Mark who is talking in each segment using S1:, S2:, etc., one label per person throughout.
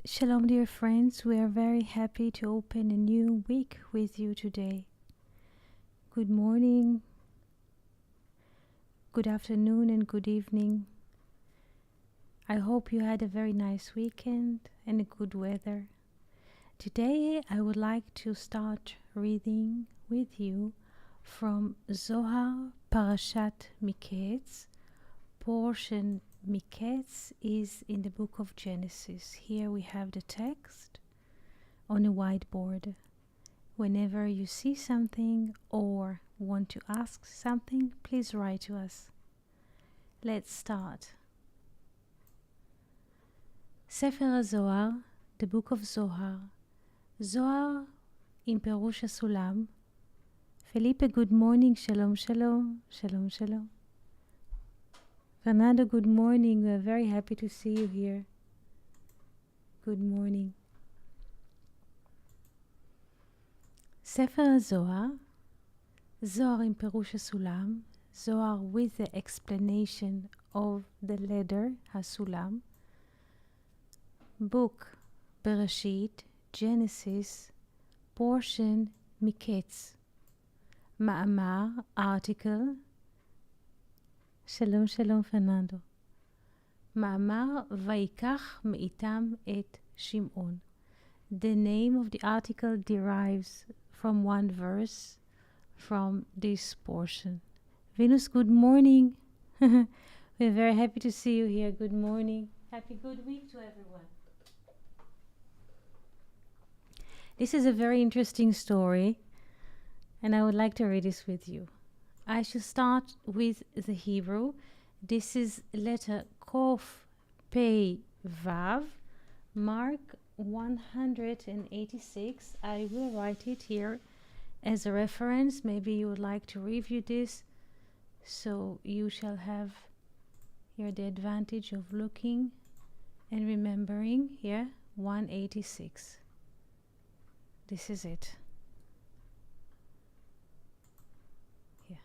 S1: Shalom, dear friends. We are very happy to open a new week with you today. Good morning, good afternoon, and good evening. I hope you had a very nice weekend and a good weather. Today, I would like to start reading with you from Zohar Parashat Miketz. Portion Miketz is in the book of Genesis. Here we have the text on a whiteboard. Whenever you see something or want to ask something, please write to us. Let's start. Sefer HaZohar, the book of Zohar. Zohar עם פירוש הסולם. Felipe, good morning. Shalom, shalom. Shalom, shalom. Fernando, good morning. We are very happy to see you here. Good morning. Sefer HaZohar, Zohar עם פירוש הסולם, Zohar with the explanation of the letter הסולם, book Bereshit, Genesis, portion Miketz, מאמר, article, שלום שלום פרננדו, מאמר ויקח מאיתם את שמעון. The name of the article derives from one verse from this portion. Venus, good morning. We're very happy to see you here. Good morning. Happy good week to everyone. This is a very interesting story, and I would like to read this with you. I shall start with the Hebrew. This is letter Kof Pei Vav, mark 186. I will write it here as a reference. Maybe you would like to review this, so you shall have here the advantage of looking and remembering. Here, 186. This is it. Here.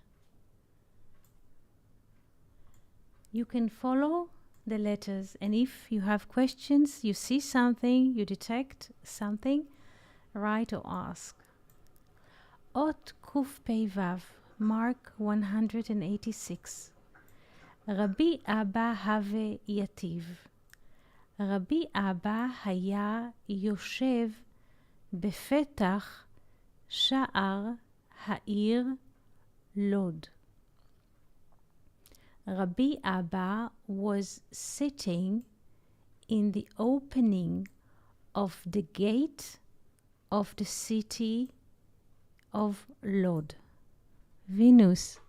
S1: You can follow the letters, and if you have questions, you see something, you detect something, write or ask. Ot Kuf Pei Vav, mark 186. Rabbi Abba have yativ. Rabbi Abba היה יושב בפתח שער העיר לוד. Rabbi Abba was sitting in the opening of the gate of the city of Lod. Venus,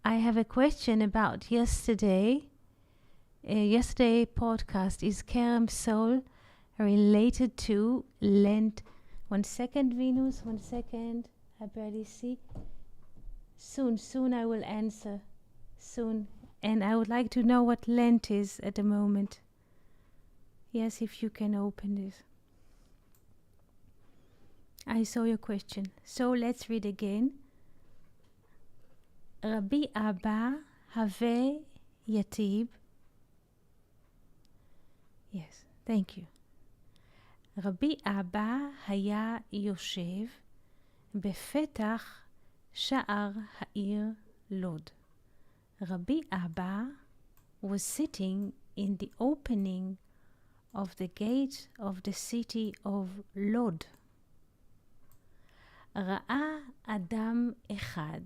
S1: I have a question about yesterday. Yesterday podcast, is Kerem Soul related to Lent? 1 second, Venus, 1 second. I barely see. Soon I will answer. Soon. And I would like to know what Lent is at the moment. Yes, if you can open this. I saw your question. So let's read again. Rabbi Abba have yatib. Yes, thank you. Rabbi Abba היה יושב בפתח שער העיר לוד. Rabbi Abba was sitting in the opening of the gate of the city of Lod. ראה אדם אחד.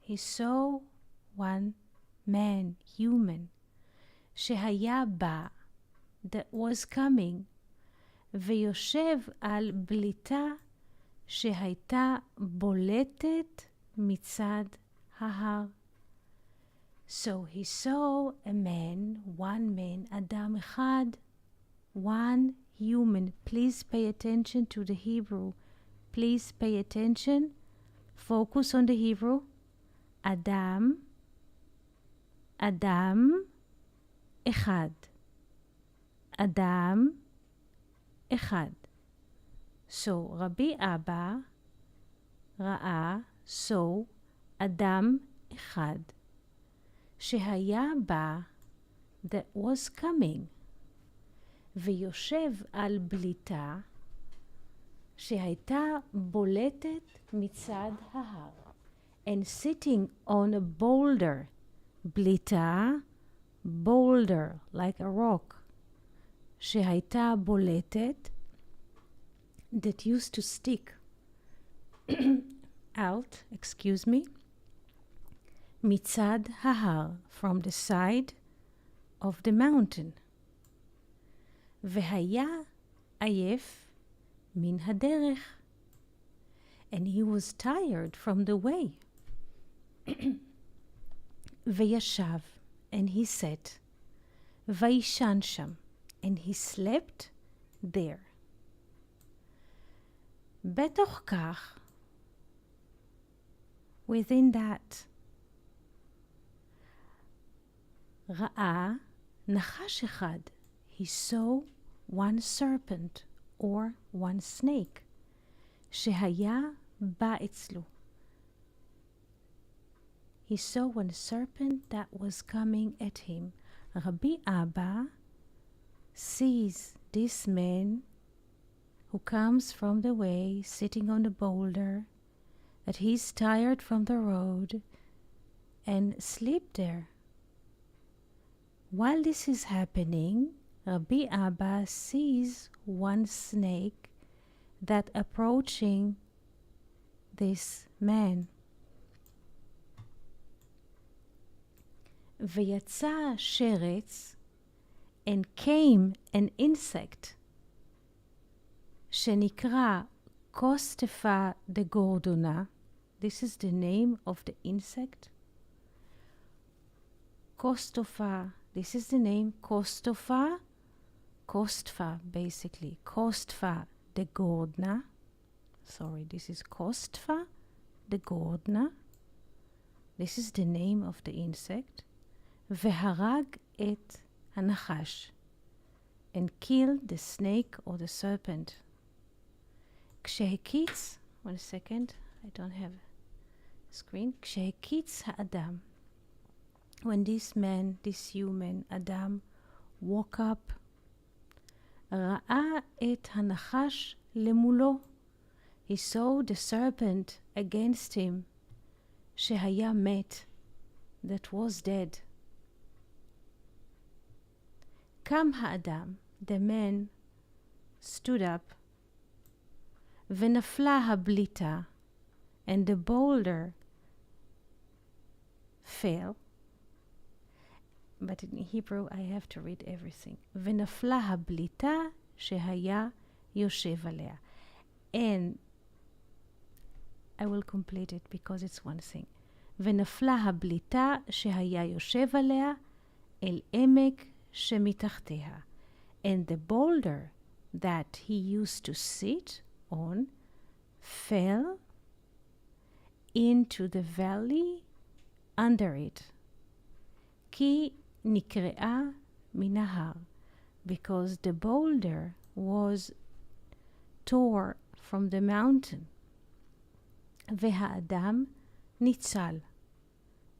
S1: He saw one man, human, שהיה בא, that was coming, ויושב על בליטה שהייתה בולטת מצד ההר. So he saw a man, one man, אדם אחד, one human. Please pay attention to the Hebrew. Please pay attention. Focus on the Hebrew. אדם, אדם אחד. אדם אחד. So Rabbi Abba ראה, so אדם אחד. שהיה בא, that was coming. ויושב על בליטה שהייתה בולטת מצד ההר. And sitting on a boulder, בליטה, boulder, like a rock, שהייתה בולטת, that used to stick out, excuse me, מצד ההר, from the side of the mountain. והיה עייף מן הדרך. And he was tired from the way. וישב, and he sat. וישן שם, and he slept there. בתוך כך, within that, ראה נחש אחד. He saw one serpent or one snake שהיה בא אצלו. He saw one serpent that was coming at him. Rabbi Abba sees this man who comes from the way, sitting on the boulder, that he's tired from the road and sleep there. While this is happening, Rabbi Abba sees one snake that approaching this man. ויצא שרץ, and came an insect שנקרא קוסטפה דגורדונה. This is the name of the insect. Kostofa, this is the name. Kostofa, Kostfa basically. Kostfa דגורדנה. Sorry, this is Kostfa דגורדנה. This is the name of the insect. והרג את הנחש, and killed the snake or the serpent. כשהקיץ, one second, I don't have a screen. כשהקיץ האדם, when this man, this human, אדם, woke up, ראה את הנחש למולו. He saw the serpent against him, שהיה מת, that was dead. קם האדם, the man stood up, ונפלה הבליטה, and the boulder fell. But in Hebrew I have to read everything. ונפלה הבליטה שהיה יושב עליה. And I will complete it because it's one thing. ונפלה הבליטה שהיה יושב עליה אל עמק שמתחתיה. And the boulder that he used to sit on fell into the valley under it. כי נקרעה מן ההר. Because the boulder was tore from the mountain. והאדם ניצל.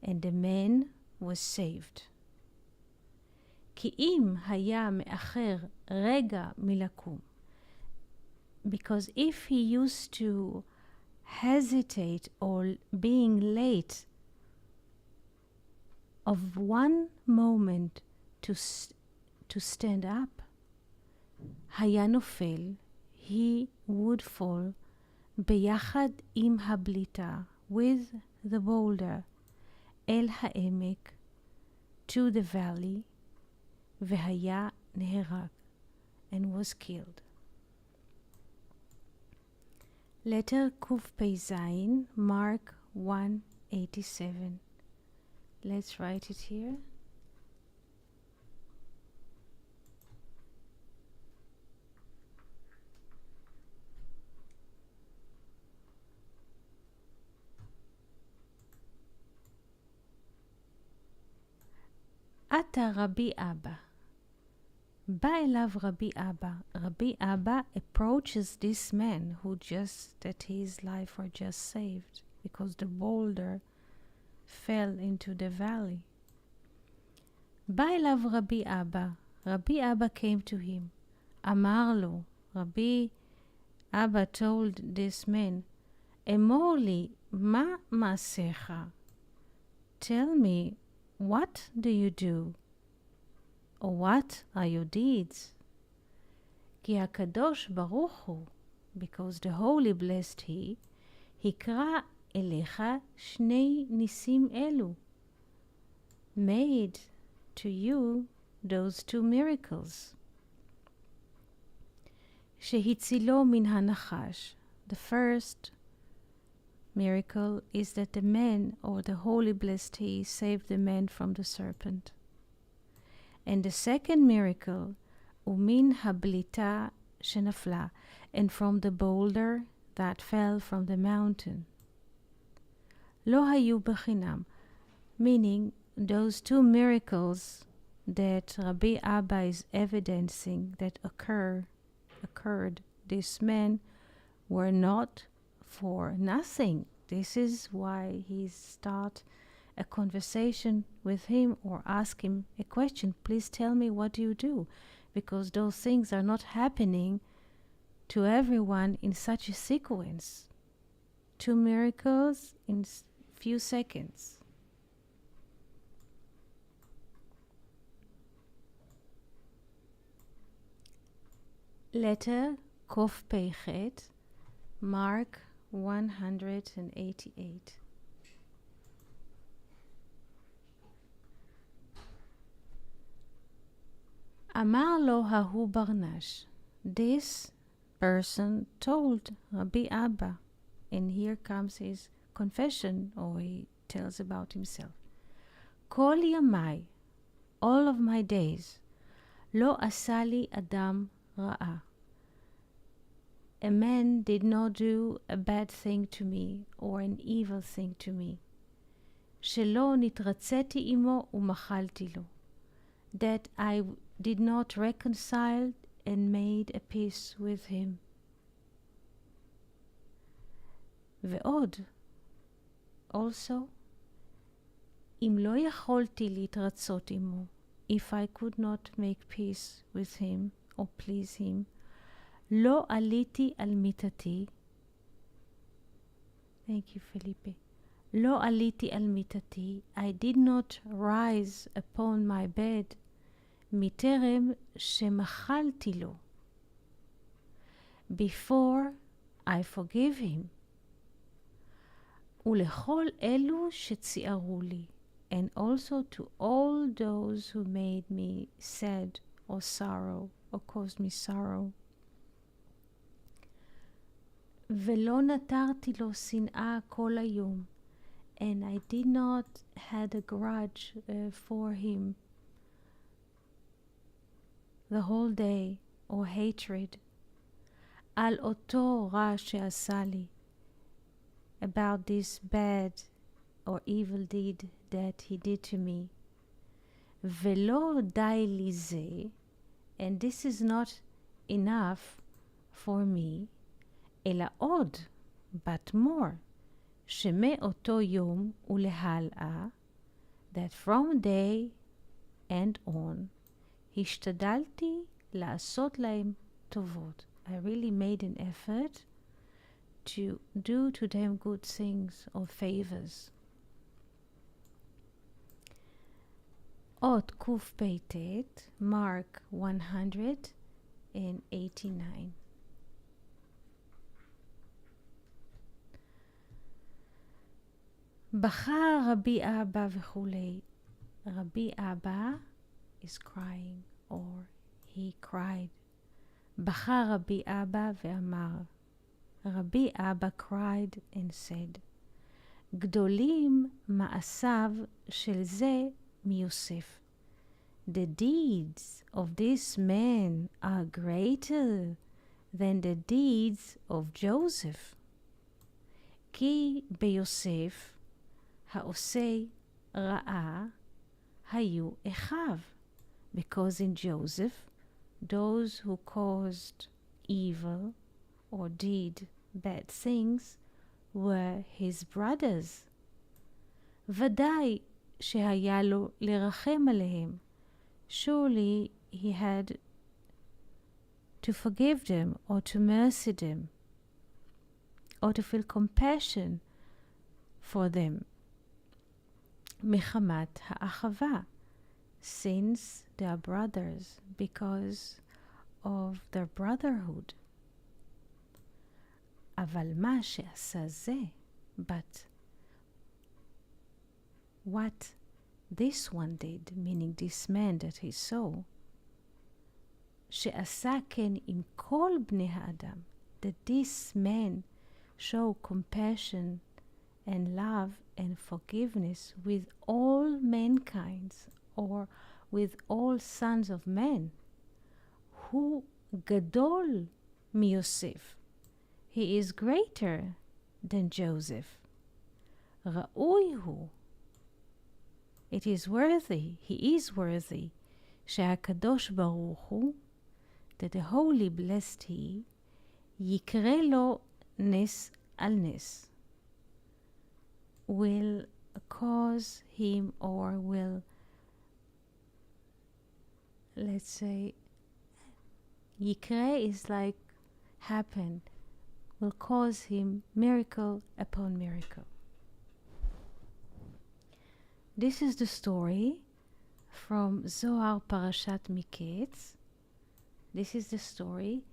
S1: And the man was saved. כי אם היה מאחר רגע מלקום. Because if he used to hesitate or being late of one moment to stand up, היה נופל, he would fall ביחד עם הבליטה, with the boulder, אל העמק, to the valley, והיה נהרג, and was killed. Letter קפ"ז, Mark 1:87. Let's write it here. עתה רבי אבא. בא אליו רבי אבא. רבי אבא approaches this man who just, that his life were just saved because the boulder fell into the valley. בא אליו רבי אבא. Rabbi Abba came to him. אמר לו, רבי אבא told this man, אמור לי, מה מעשיך? Tell me, what do you do? Or what are your deeds? כי הקדוש ברוך הוא, because the holy blessed he, הקרא אליך שני ניסים אלו, made to you those two miracles. שהצילו מן הנחש. The first miracle is that the man, or the holy blessed he, saved the man from the serpent. And the second miracle, ומן הבליטה שנפלה, and from the boulder that fell from the mountain. לא היו בחינם, meaning those two miracles that Rabbi Abba is evidencing that occurred, this man were not for nothing. This is why he start a conversation with him or ask him a question. Please tell me, what do you do? Because those things are not happening to everyone in such a sequence. Two miracles in few seconds. Letter Kofpechet, Mark 188. אמר לו ההוא ברנש. This person told Rabbi Abba, and here comes his confession, or he tells about himself. כל ימי, all of my days, לא עשה לי אדם רעה. A man did not do a bad thing to me, or an evil thing to me. שלא נתרציתי עמו ומחלתי לו. That I did not reconcile and made a peace with him. ועוד, also, אם לא יכולתי להתרצות עמו, if I could not make peace with him or please him, לא עליתי על מיטתי, thank you Felipe, לא עליתי על מיטתי, I did not rise upon my bed, מטרם שמחלתי לו, before I forgive him, ולכל אלו שציערו לי, and also to all those who made me sad or sorrow or caused me sorrow. ולא נטרתי לו שנאה כל היום, and I did not had a grudge for him the whole day, or hatred, על אותו רע שעשה לי, about this bad or evil deed that he did to me. ולא די לי זה, and this is not enough for me, אלא עוד, but more, שמאותו יום ולהלאה, that from day and on, השתדלתי לעשות להם טובות. I really made an effort to do to them good things or favors. אות קפ"ט, Mark 189. בכה רבי אבא וכולי. רבי אבא is crying, or he cried. בכה רבי אבא ואמר. רבי אבא cried and said, גדולים מעשיו של זה מיוסף. The deeds of this man are greater than the deeds of Joseph. כי ביוסף העושה רעה היו אחיו. Because in Joseph, those who caused evil or did bad things were his brothers. ודאי שהיה לו לרחם עליהם. Surely he had to forgive them or to mercy them or to feel compassion for them. Mechamat ha'achava, since they are brothers, because of their brotherhood. אבל מה שעשה זה, but what this one did, meaning this man that he saw, שעשה כן עם כל בני האדם, that this man show compassion and love and forgiveness with all mankind, or with all sons of men, הוא גדול מיוסף. He is greater than Joseph. ראוי הוא. It is worthy, he is worthy, שהקדוש ברוך הוא, that the holy blessed he, יקרא לו נס על נס, will cause him, or will, let's say, יקרא is like happen, will cause him miracle upon miracle. This is the story from Zohar Parashat Miketz. This is the story.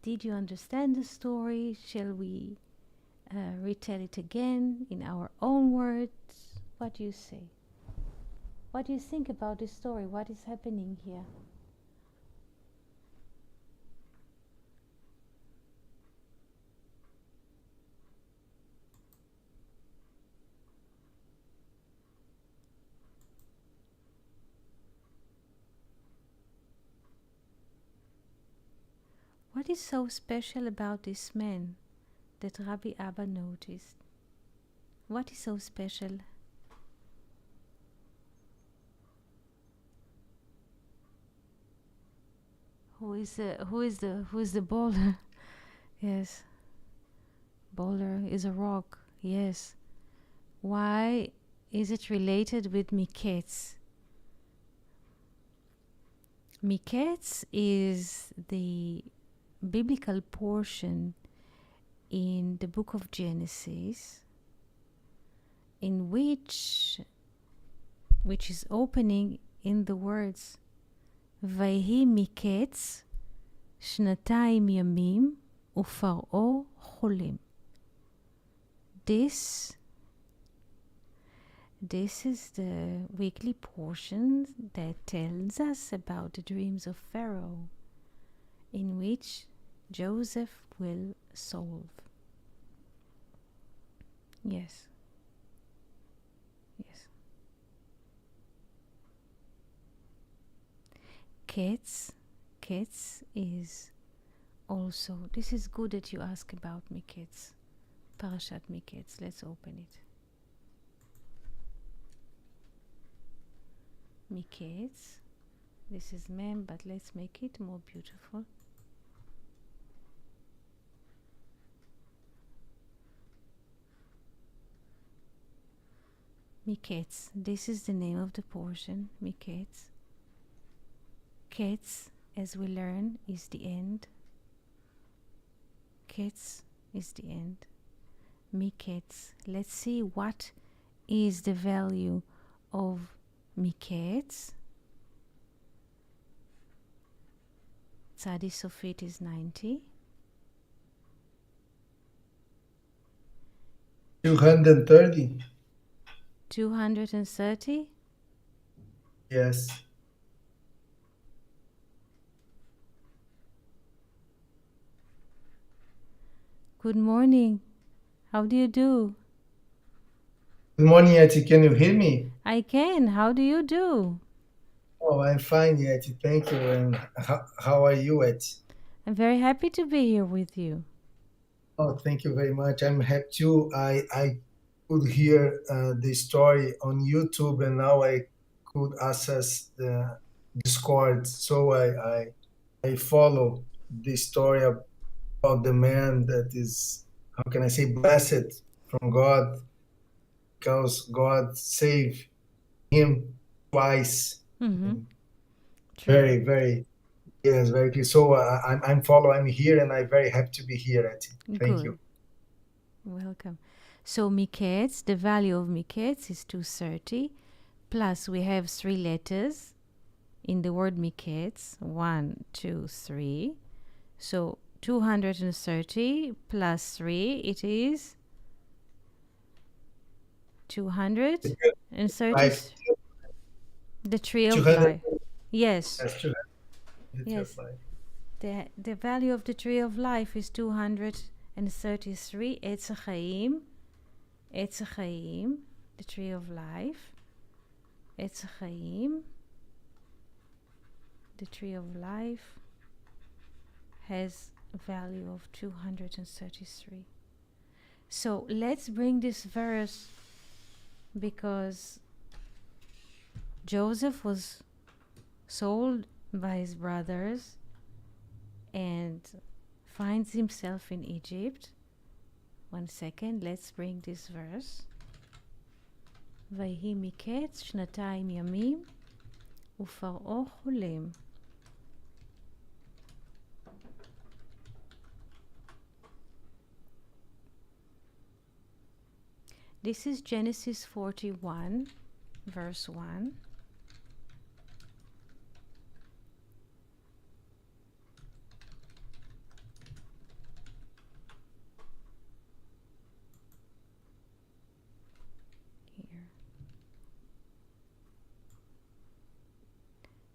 S1: Did you understand the story? Shall we retell it again in our own words? What do you say? What do you think about this story? What is happening here? What is so special about this man that Rabbi Abba noticed? What is so special? Who is the bowler? Yes, bowler is a rock. Yes. Why is it related with Miketz? Miketz is the biblical portion in the book of Genesis, in which is opening in the words ויהי מקץ שנתיים ימים ופרעה חולם. This is the weekly portion that tells us about the dreams of Pharaoh, in which Joseph will solve. Yes. Yes. Ketz is also, this is good that you ask about Miketz. Parashat Miketz. Let's open it. Miketz. This is mem, but let's make it more beautiful. Miketz. This is the name of the portion. Miketz. Ketz, as we learn, is the end. Ketz is the end. Miketz. Let's see what is the value of Miketz. Tzadi Sofit is 90.
S2: 230.
S1: 230?
S2: Yes.
S1: Good morning. How do you do?
S2: Good morning, Yeti. Can you hear me?
S1: I can. How do you do?
S2: Oh, I'm fine, Yeti. Thank you. And how are you, Yeti?
S1: I'm very happy to be here with you.
S2: Oh, thank you very much. I'm happy too. I could hear the story on YouTube, and now I could access the Discord. So I follow the story about the man that is, how can I say, blessed from God, because God saved him twice.
S1: Mm-hmm.
S2: Very, very Yes, very clear. So I'm follow. I'm here, and I'm very happy to be here, Etty. Thank you.
S1: Good. Welcome. So Miketz, the value of Miketz is 230, plus we have 3 letters in the word Miketz, 1, 2, 3. So 230 plus 3, it is 230.
S2: Life,
S1: The tree of
S2: 200.
S1: life. Yes.
S2: Yes, 200. The tree of
S1: Yes.
S2: life.
S1: The value of the tree of life is 233. Etz Chaim. Etz Chaim, the tree of life. Etz Chaim, the tree of life, has a value of 233. So let's bring this verse, because Joseph was sold by his brothers and finds himself in Egypt. 1 second, let's bring this verse. ויהי מקץ 2 ימים ופרעה חולם. This is Genesis 41, verse 1. Here.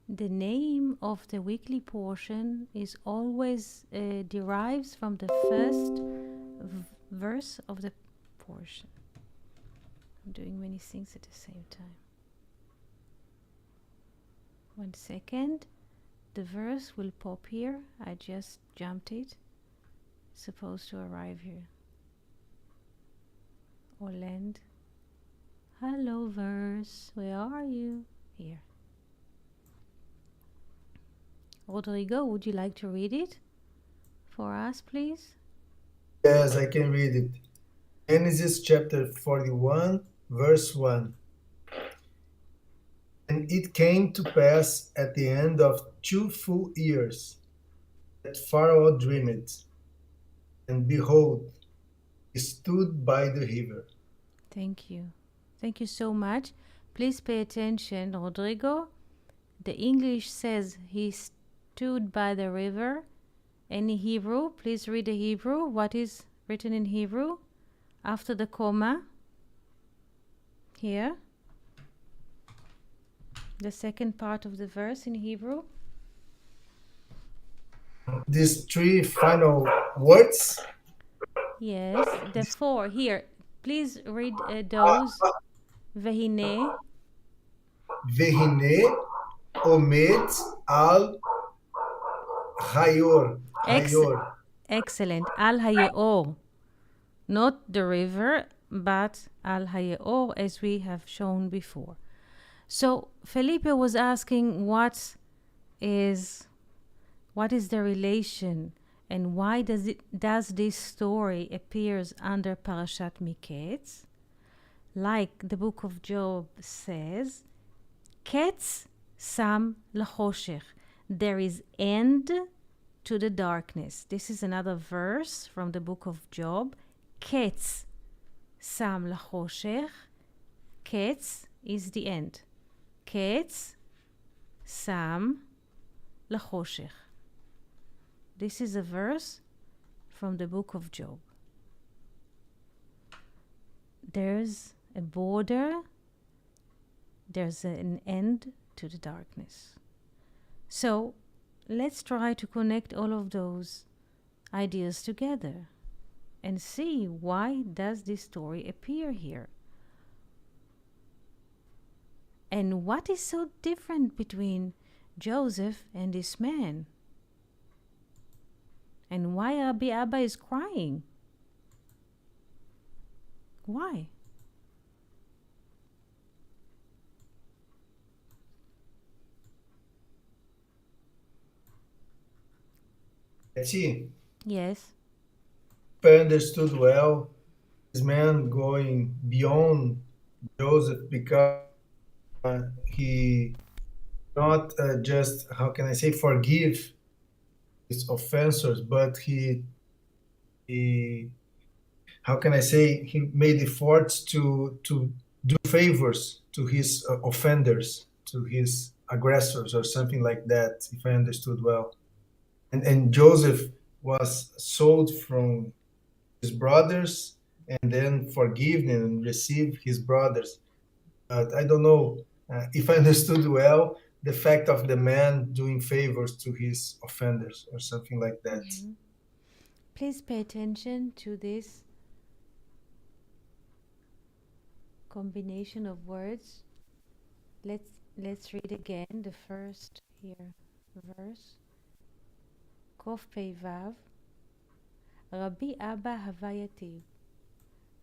S1: The name of the weekly portion is always derives from the first verse of the portion. I'm doing many things at the same time. 1 second. The verse will pop here. I just jumped it. It's supposed to arrive here. Or land. Hello, verse. Where are you? Here. Rodrigo, would you like to read it for us, please?
S2: Yes, I can read it. Genesis chapter 41, verse 1. And it came to pass at the end of 2 full years that Pharaoh dreamed, and behold, he stood by the river.
S1: Thank you. Thank you so much. Please pay attention, Rodrigo. The English says he stood by the river. And in Hebrew, please read the Hebrew. What is written in Hebrew? After the comma. Here. The second part of the verse in Hebrew.
S2: These 3 final words.
S1: Yes, the 4 here. Please read those. Vehine.
S2: Vehine omed al hayor.
S1: Excellent. Al Hayeor. Not the river, but Al Hayeor, as we have shown before. So Felipe was asking what is the relation, and why does this story appears under Parashat Miketz? Like the book of Job says, Ketz sam lachoshech. There is end to the darkness. This is another verse from the book of Job. Ketz sam lachoshech. Ketz is the end. Ketz sam lachoshech. This is a verse from the book of Job. There's a border, there's an end to the darkness. So let's try to connect all of those ideas together and see why does this story appear here. And what is so different between Joseph and this man? And why Abba is crying? Why?
S2: See,
S1: Yes.
S2: if I understood well, this man going beyond Joseph because he not just, how can I say, forgive his offenders, but he how can I say, he made efforts to do favors to his offenders, to his aggressors, or something like that, if I understood well. And Joseph was sold from his brothers and then forgiven and received his brothers. But I don't know if I understood well the fact of the man doing favors to his offenders or something like that.
S1: Mm-hmm. Please pay attention to this combination of words. Let's read again the first here verse. Kof Pei Vav. Rabbi Abba Havayativ.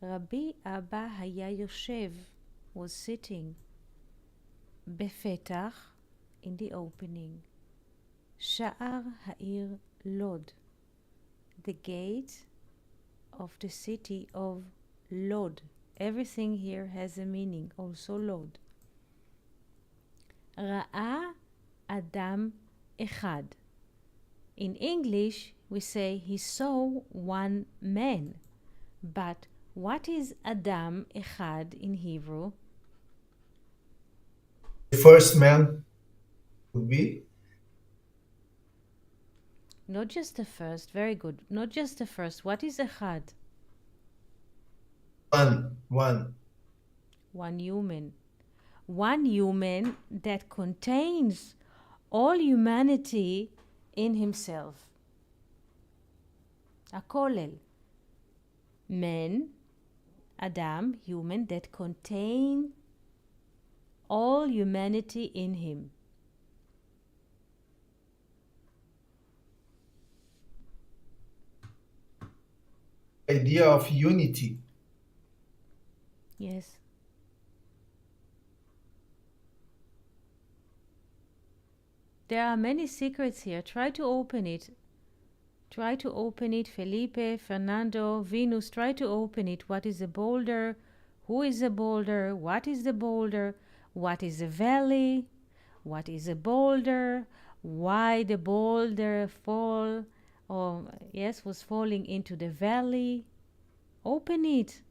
S1: Rabbi Abba Haya Yoshev was sitting. Befetach, in the opening. Sha'ar Ha'ir Lod, the gate of the city of Lod. Everything here has a meaning, also Lod. Ra'a Adam Echad. In English, we say he saw one man. But what is Adam Echad in Hebrew?
S2: The first man would be
S1: Not just the first, very good. Not just the first. What is Echad?
S2: one.
S1: One human. One human that contains all humanity in himself. Akolel. Man, Adam, human that contain all humanity in him.
S2: Idea of unity.
S1: Yes. There are many secrets here. Try to open it. Try to open it. Felipe, Fernando, Venus, try to open it. What is a boulder? Who is a boulder? What is the boulder? What is a valley? What is a boulder? Why the boulder fall? Or yes, was falling into the valley. Open it.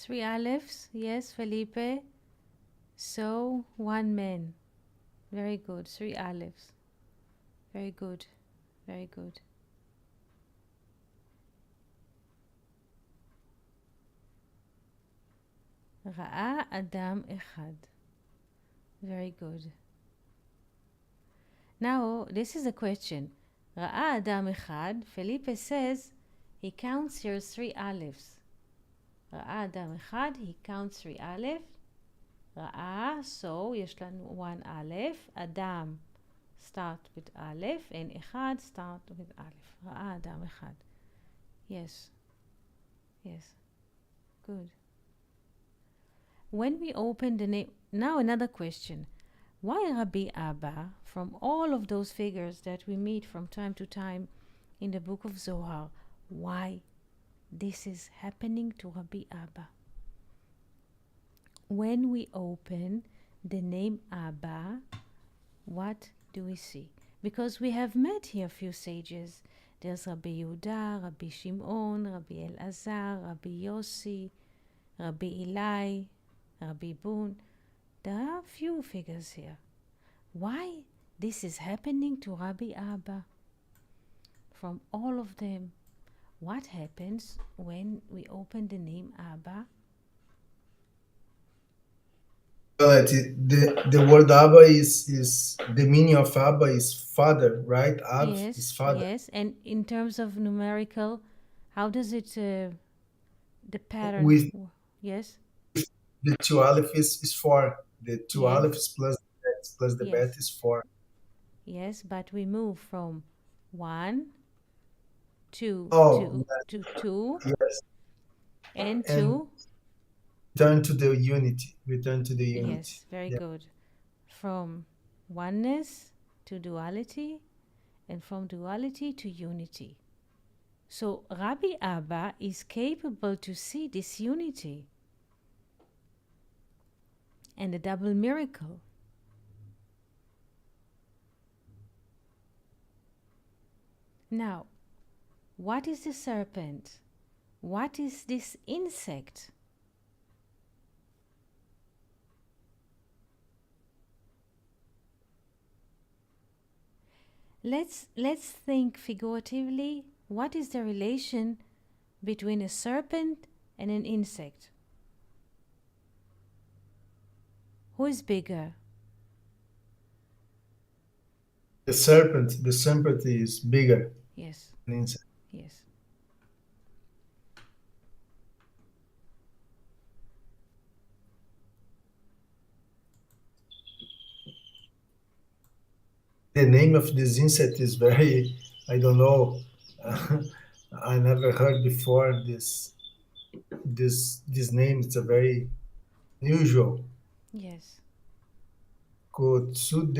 S1: Three Aleph. Yes, Felipe. So, one man. Very good. Three Alephs. Very good. Very good. Ra'a Adam Echad. Very good. Now, this is a question. Ra'a Adam Echad. Felipe says he counts here three Alephs. Ra'a Adam Echad, he counts three Aleph. Ra'a, so יש לנו one Aleph. Adam start with Aleph and Echad start with Aleph. Ra'a Adam Echad. Yes. Yes. Good. When we open the name, now another question. Why Rabbi Abba, from all of those figures that we meet from time to time in the book of Zohar, why this is happening to Rabbi Abba? When we open the name Abba, what do we see? Because we have met here a few sages. There's Rabbi Yehuda, Rabbi Shimon, Rabbi Elazar, Rabbi Yossi, Rabbi Eli, Rabbi Bun. There are a few figures here. Why this is happening to Rabbi Abba? From all of them, what happens when we open the name Abba?
S2: Well, the word Abba is the meaning of Abba is father, right? Ab
S1: Yes,
S2: is father.
S1: yes. And in terms of numerical, how does it The pattern.
S2: with
S1: Yes.
S2: the two aleph is 4. The two
S1: Yes.
S2: alephs plus the bet
S1: Yes.
S2: is 4.
S1: Yes, but we move from 1 to
S2: Oh,
S1: 2 to 2
S2: yes.
S1: and
S2: And
S1: 2.
S2: return to the unity. Return to the unity.
S1: Yes, very
S2: Yeah.
S1: good. From oneness to duality, and from duality to unity. So Rabbi Abba is capable to see this unity and the double miracle. Now, what is the serpent? What is this insect? Let's think figuratively. What is the relation between a serpent and an insect? Who is bigger?
S2: The serpent is bigger
S1: Yes,
S2: than insect.
S1: yes.
S2: The name of this insect is very, I don't know. I never heard before this name. It's a very unusual.
S1: Yes.
S2: Kotsu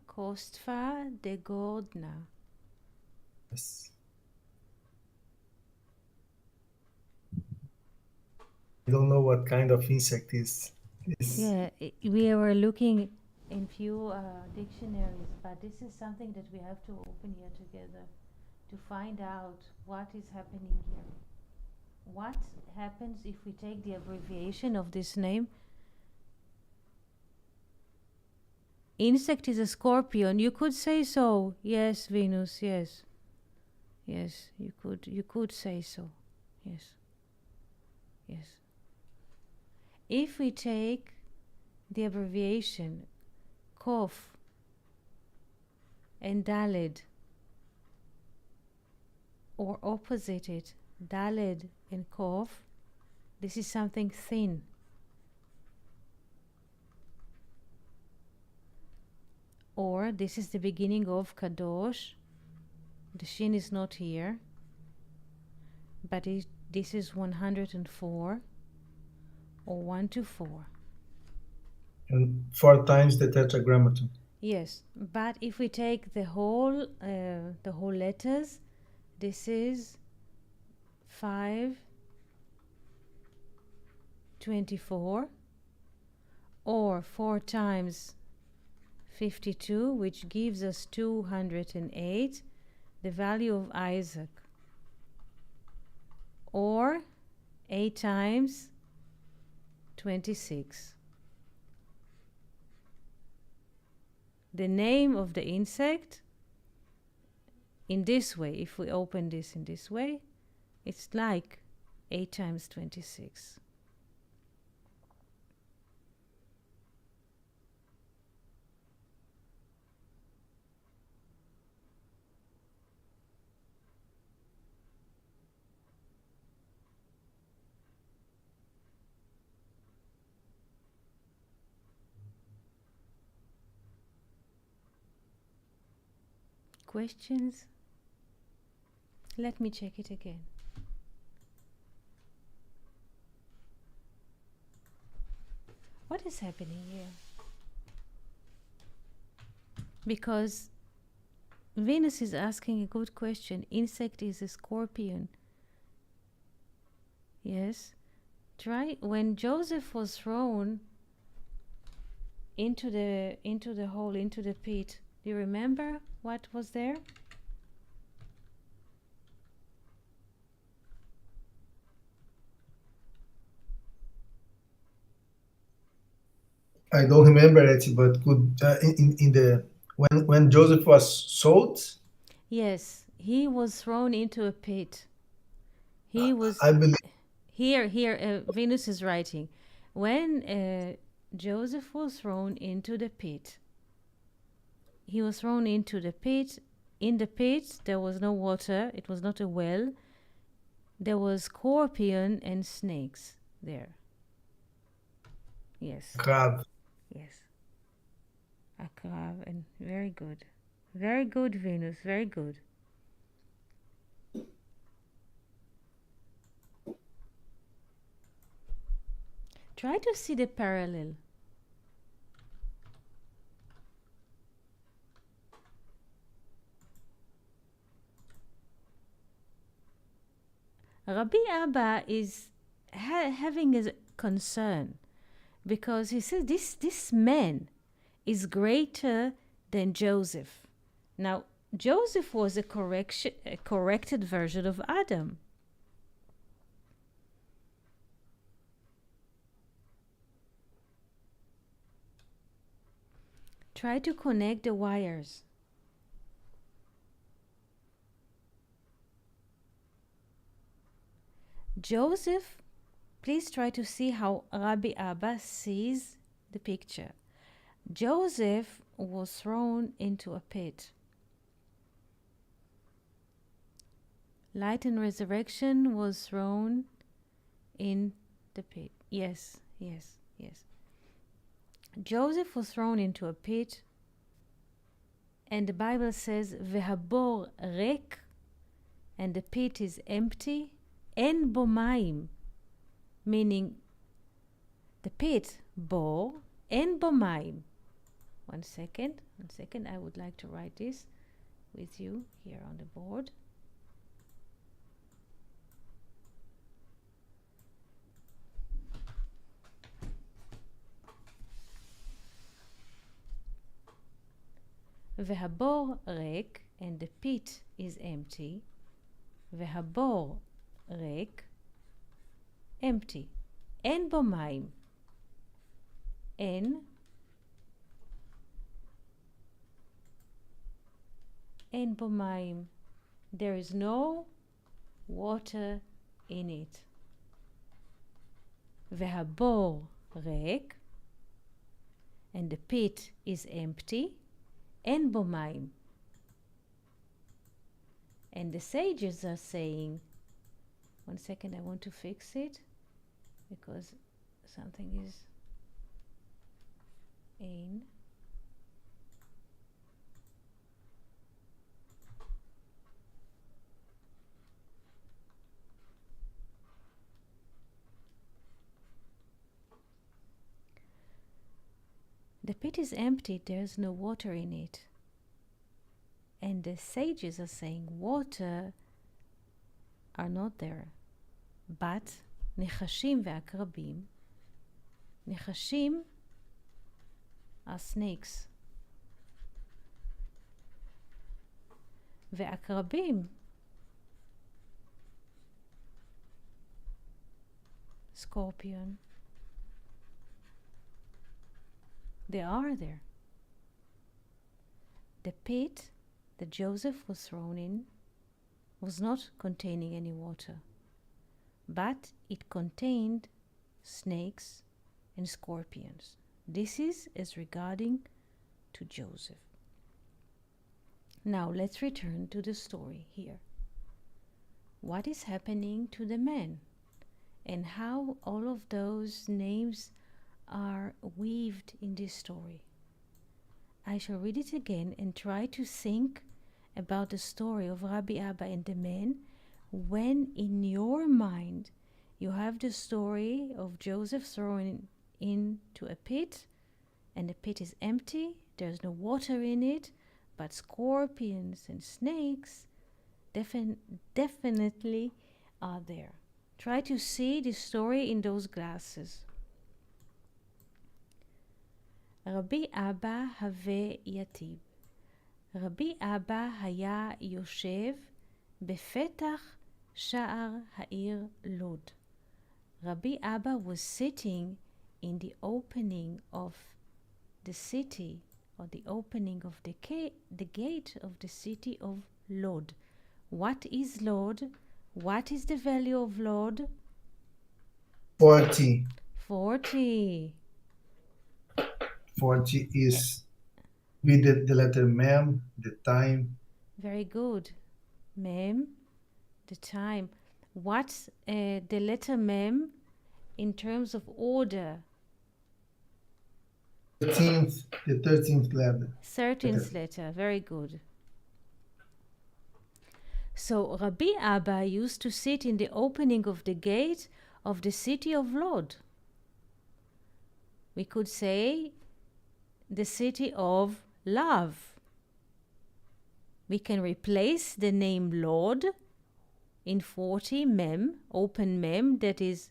S1: Kostva de Gordna.
S2: Yes. I don't know what kind of insect is.
S1: Yeah, we were looking in few dictionaries, but this is something that we have to open here together to find out what is happening here. What happens if we take the abbreviation of this name? Insect is a scorpion. You could say so. Yes, Venus. Yes. Yes, you could say so. Yes. Yes. If we take the abbreviation Kof and Daled, or opposite it, Daled and Kof, this is something thin. Or this is the beginning of Kadosh. The Shin is not here, but this is 104, or 1 to 4.
S2: And 4 times the tetragrammaton.
S1: Yes, but if we take the whole letters, this is 524, or 4 times 52, which gives us 208, the value of Isaac, or 8 times 26. The name of the insect, in this way, if we open this in this way, it's like 8 times 26. Questions? Let me check it again. What is happening here? Because Venus is asking a good question. Insect is a scorpion. Yes. Try when Joseph was thrown into the hole, into the pit. Do you remember what was there?
S2: I don't remember it, but could in the when Joseph was sold,
S1: Yes, he was thrown into a pit. He was
S2: I believe.
S1: here. Venus is writing, when Joseph was thrown into the pit. He was thrown into the pit. In the pit, there was no water. It was not a well. There was scorpion and snakes there. Yes.
S2: Crab.
S1: Yes. A crab, and very good. Very good, Venus. Very good. Try to see the parallel. Rabbi Abba is having a concern because he says this man is greater than Joseph. Now, Joseph was a corrected version of Adam. Try to connect the wires. Joseph, please try to see how Rabbi Abba sees the picture. Joseph was thrown into a pit. Light and resurrection was thrown in the pit. Yes, yes, yes. Joseph was thrown into a pit, and the Bible says, "Vehabor rek," and the pit is empty. En bo mayim, meaning the pit, bo, en bo mayim. One second, I would like to write this with you here on the board. Vehabor rek, and the pit is empty. Vehabor rek, empty. En bo mayim. En bo mayim. There is no water in it. Vehabor rek, and the pit is empty. En bo mayim. And the sages are saying, one second, I want to fix it because something is in. The pit is empty, there's no water in it. And the sages are saying water are not there. But nechashim ve'akrabim, nechashim are snakes. Ve'akrabim, scorpion. They are there. The pit that Joseph was thrown in was not containing any water, but it contained snakes and scorpions. This is as regarding to Joseph. Now let's return to the story here. What is happening to the man, and how all of those names are weaved in this story. I shall read it again and try to think about the story of Rabbi Abba and the man when in your mind you have the story of Joseph thrown into a pit, and the pit is empty, there's no water in it, but scorpions and snakes definitely are there. Try to see the story in those glasses. רבי אבא הווה יתיב. רבי אבא היה יושב בפתח שער העיר לוד. Rabbi Abba was sitting in the opening of the city, or the opening of the gate of the city of Lod. What is Lod? What is the value of Lod?
S2: 40.
S1: 40.
S2: 40 is with the letter mem, the time.
S1: Very good. Mem, the time. What's the letter Mem in terms of order?
S2: 13th, the 13th letter.
S1: 13th letter. Very good. So Rabbi Abba used to sit in the opening of the gate of the city of Lod. We could say the city of love. We can replace the name Lord in 40 Mem, open Mem, that is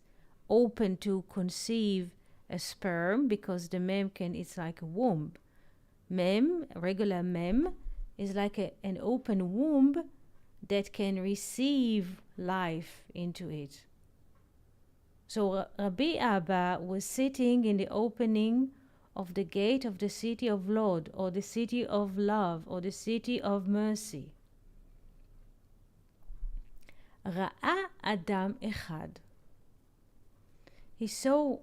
S1: open to conceive a sperm, because the Mem it's like a womb. Mem, regular Mem, is like an open womb that can receive life into it. So Rabbi Abba was sitting in the opening of the gate of the city of Lod, or the city of love, or the city of mercy. Ra'a Adam Echad. He saw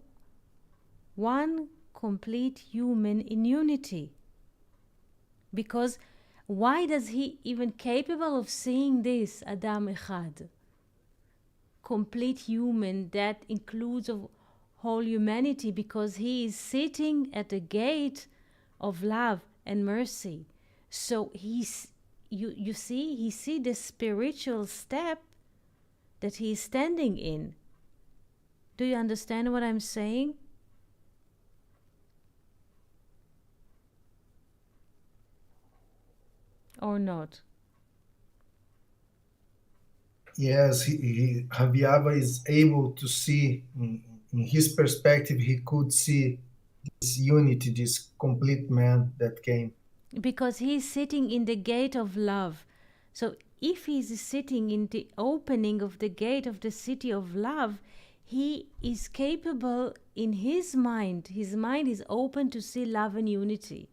S1: one complete human in unity. Because why does he even capable of seeing this, Adam Echad? Complete human, that includes of whole humanity, because he is sitting at the gate of love and mercy. So you see, he see the spiritual step that he is standing in. Do you understand what I'm saying? Or not?
S2: Yes, Rabbi Abba is able to see, in his perspective, he could see this unity, this complete man that came.
S1: Because he is sitting in the gate of love. So if he is sitting in the opening of the gate of the city of love, he is capable in his mind is open to see love and unity.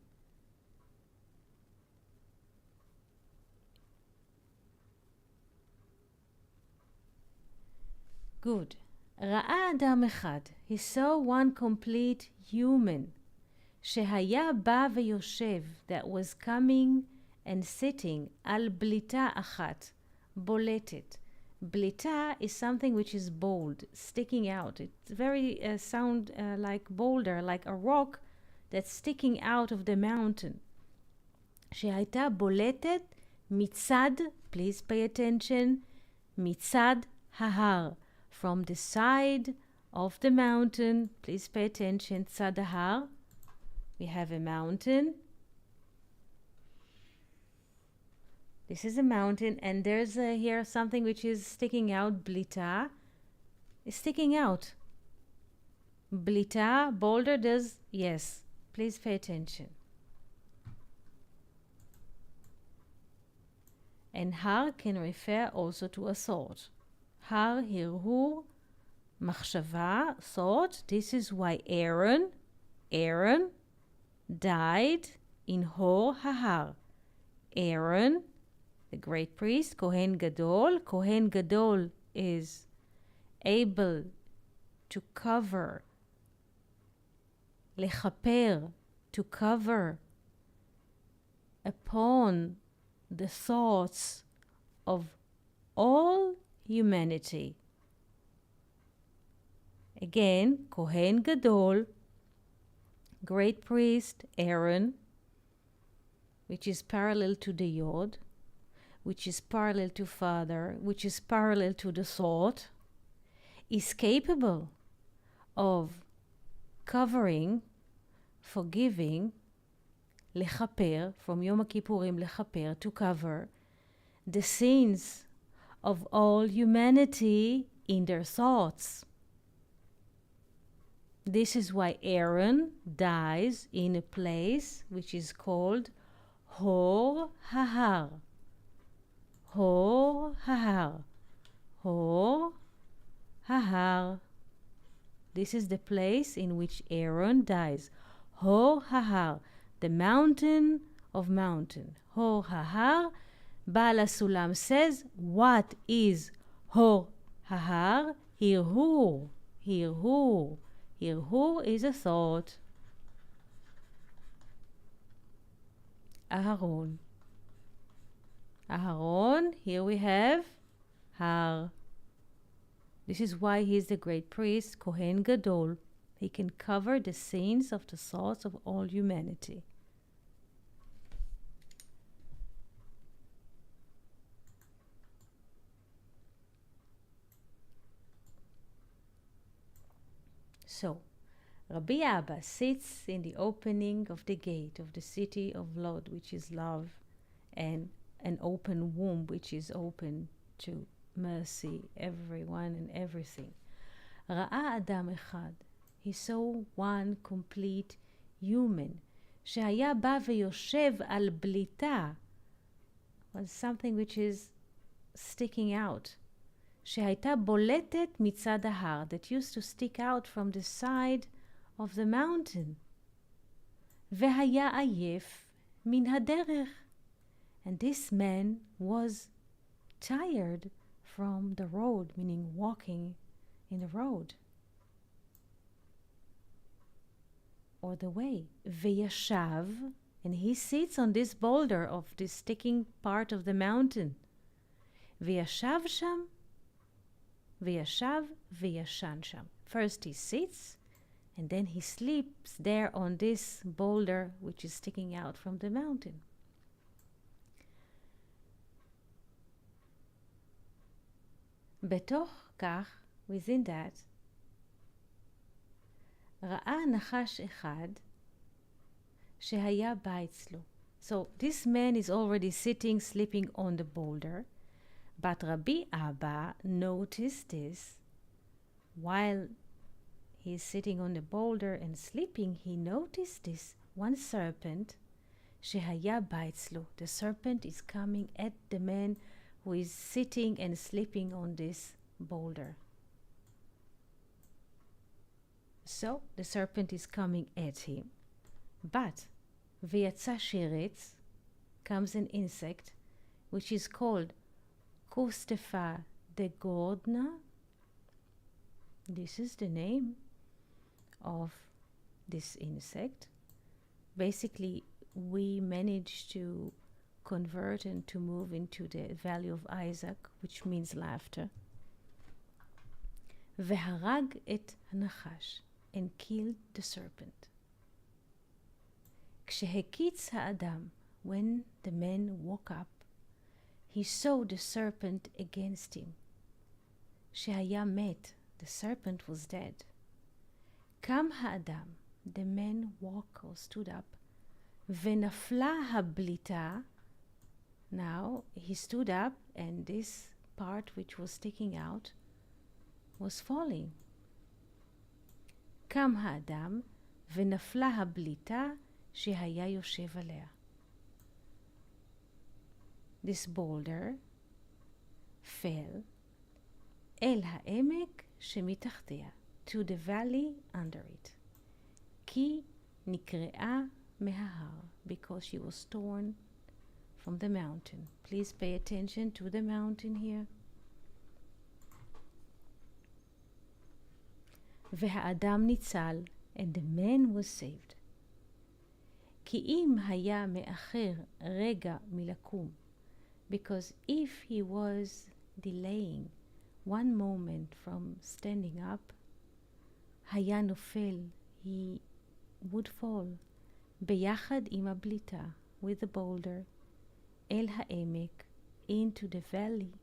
S1: Good. ראה אדם אחד. He saw one complete human. שהיה בא ויושב, that was coming and sitting על בליטה אחת, בולטת. Blita is something which is bold, sticking out. It's very sound like boulder, like a rock that's sticking out of the mountain. שהייתה בולטת מצד, please pay attention, מצד ההר, from the side of the mountain, please pay attention, צד ההר. We have a mountain. This is a mountain, and there's here something which is sticking out. Blita is sticking out. Blita, boulder, does, yes. Please pay attention. And har can refer also to a thought. Har, hirhur, machshava, thought. This is why Aaron died in Hor Hahar. Aaron, the great priest, Kohen Gadol. Kohen Gadol is able to cover, lechaper, to cover upon the thoughts of all humanity. Again, Kohen Gadol, great priest Aaron, which is parallel to the Yod, which is parallel to Father, which is parallel to the thought, is capable of covering, forgiving, lechaper, from Yom Kippurim, lechaper, to cover the sins of all humanity in their thoughts. This is why Aaron dies in a place which is called Hor Hahar. Hor Hahar. Hor Hahar. This is the place in which Aaron dies. Hor Hahar, the mountain of mountain. Hor Hahar. Baal HaSulam says, what is Hor Hahar? Hirhur. Hirhur. Hirhur is a thought. Aharon. Aharon, here we have Har. This is why he is the great priest, Kohen Gadol. He can cover the sins of the souls of all humanity. So, Rabbi Abba sits in the opening of the gate of the city of Lod, which is love, and an open womb, which is open to mercy, everyone and everything. Ra'a Adam Echad. He saw one complete human. שהיה בא ויושב על בליטה. Was something which is sticking out. שהייתה בולטת מצד ההר. That used to stick out from the side of the mountain. והיה עייף מן הדרך. And this man was tired from the road, meaning walking in the road or the way. וישב, and he sits on this boulder of this sticking part of the mountain. וישב שם, וישב וישן שם. First he sits, and then he sleeps there on this boulder which is sticking out from the mountain. בתוך כך, within that, ראה נחש אחד שהיה בא אצלו. So this man is already sitting, sleeping on the boulder, but Rabbi Abba noticed this while he is sitting on the boulder and sleeping. He noticed this one serpent שהיה בא אצלו. The serpent is coming at the man who is sitting and sleeping on this boulder. So the serpent is coming at him. But ויצא שרץ, comes an insect which is called Kustefa de Gordna. This is the name of this insect. Basically, we managed to convert and to move into the Valley of Isaac, which means laughter. והרג את הנחש, and killed the serpent. כשהקיץ האדם, when the man woke up, he saw the serpent against him. שהיה מת, the serpent was dead. קם האדם, the man woke or stood up, ונפלה הבליטה. Now he stood up, and this part which was sticking out was falling. קם האדם ונפלה הבליטה שהיה יושב עליה. This boulder fell אל העמק שמתחתיה, to the valley under it. כי נקרעה מההר, because she was torn from the mountain. Please pay attention to the mountain here. והאדם ניצל, and the man was saved. כי אם היה מאחר רגע מלקום, because if he was delaying one moment from standing up, היה נופל, he would fall, ביחד עם הבליטה, with the boulder, אל העמק, into the valley,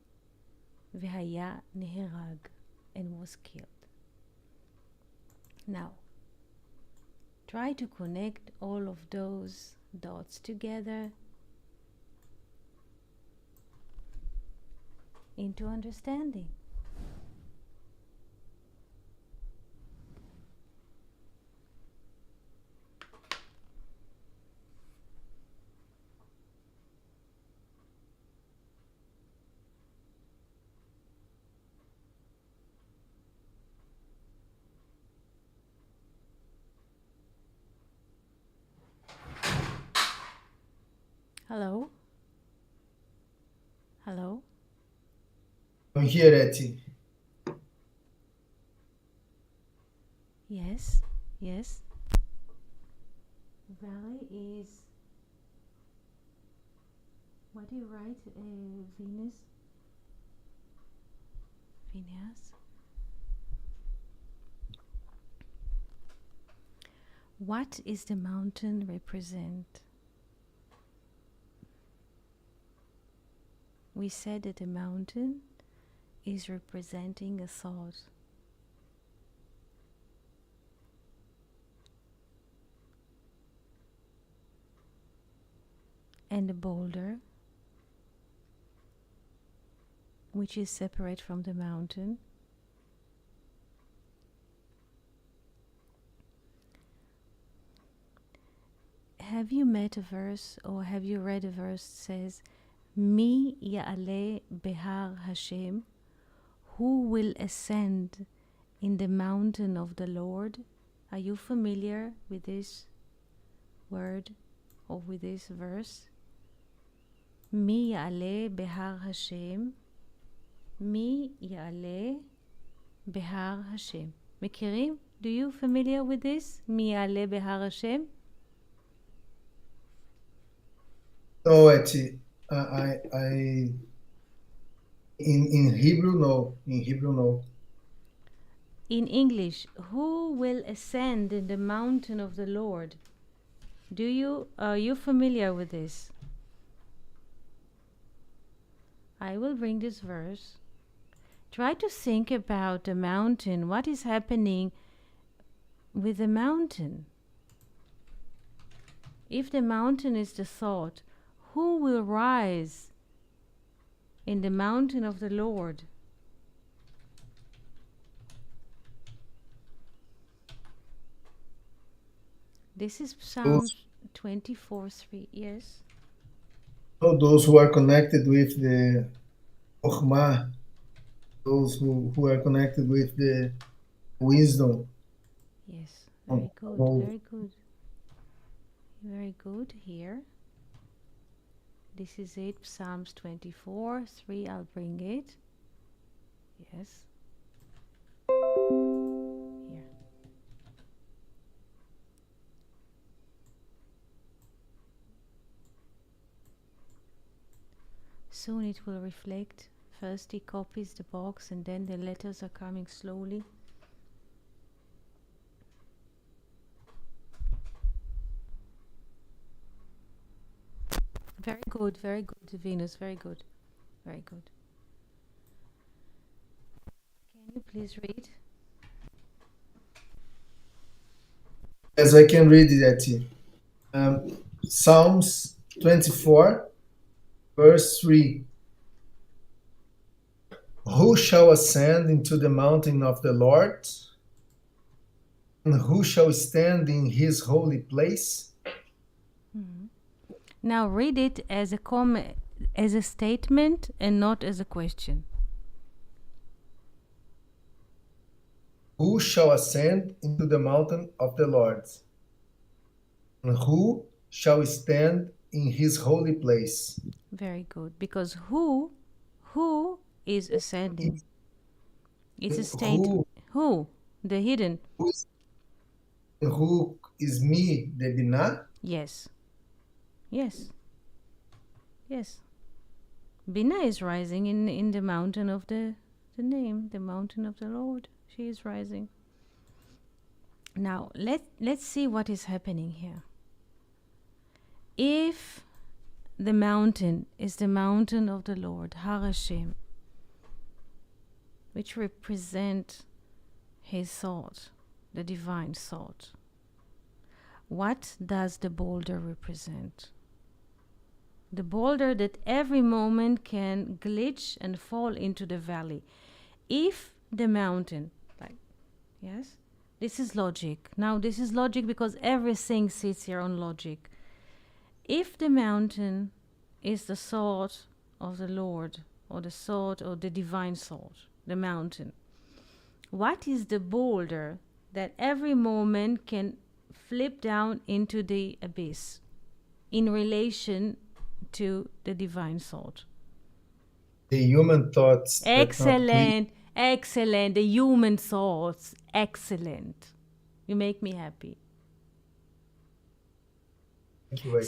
S1: והיה נהרג, and was killed. Now, try to connect all of those dots together into understanding. Hello? Hello?
S2: I'm here, Etty.
S1: Yes, yes. Valley is, what do you write? Venus? Venus? What is the mountain represent? We said that the mountain is representing a thought. And the boulder, which is separate from the mountain, have you met a verse or have you read a verse that says, Mi ya'aleh behar Hashem, who will ascend in the mountain of the Lord? Are you familiar with this word or with this verse? Mi ya'aleh behar Hashem, Mi ya'aleh behar Hashem. מכירים? Do you familiar with this? Mi ya'aleh behar Hashem?
S2: No, I in Hebrew no. In Hebrew no.
S1: In English, who will ascend in the mountain of the Lord? Are you familiar with this? I will bring this verse. Try to think about the mountain. What is happening with the mountain? If the mountain is the thought, who will rise in the mountain of the Lord? This is Psalm 24:3. Yes.
S2: So those who are connected with the Chokhmah, those who are connected with the wisdom.
S1: Yes, very good, very good. Very good here. This is it, Psalms 24:3. I'll bring it. Yes. Here. Soon it will reflect. First he copies the box and then the letters are coming slowly. Very good, Venus, very good, very good. Can you please read?
S2: Yes, I can read it at you. Psalms 24, verse 3. Who shall ascend into the mountain of the Lord? And who shall stand in his holy place?
S1: Mm-hmm. Now read it as a statement and not as a question.
S2: Who shall ascend into the mountain of the Lord? And who shall stand in his holy place?
S1: Very good. Because who is ascending? It's a statement. Who? The hidden.
S2: Who is me, the Binah?
S1: Yes. Yes. Yes. Binah is rising in the mountain of the name, the mountain of the Lord. She is rising. Now, let's see what is happening here. If the mountain is the mountain of the Lord, Har Hashem, which represent his thought, the divine thought, what does the boulder represent? The boulder that every moment can glitch and fall into the valley. If the mountain, yes, this is logic. Now this is logic because everything sits here on logic. If the mountain is the thought of the Lord, or the thought or the divine thought, the mountain, what is the boulder that every moment can flip down into the abyss in relation to the divine thought?
S2: The human thoughts.
S1: Excellent. Excellent. The human thoughts. Excellent. You make me happy.
S2: Thank you,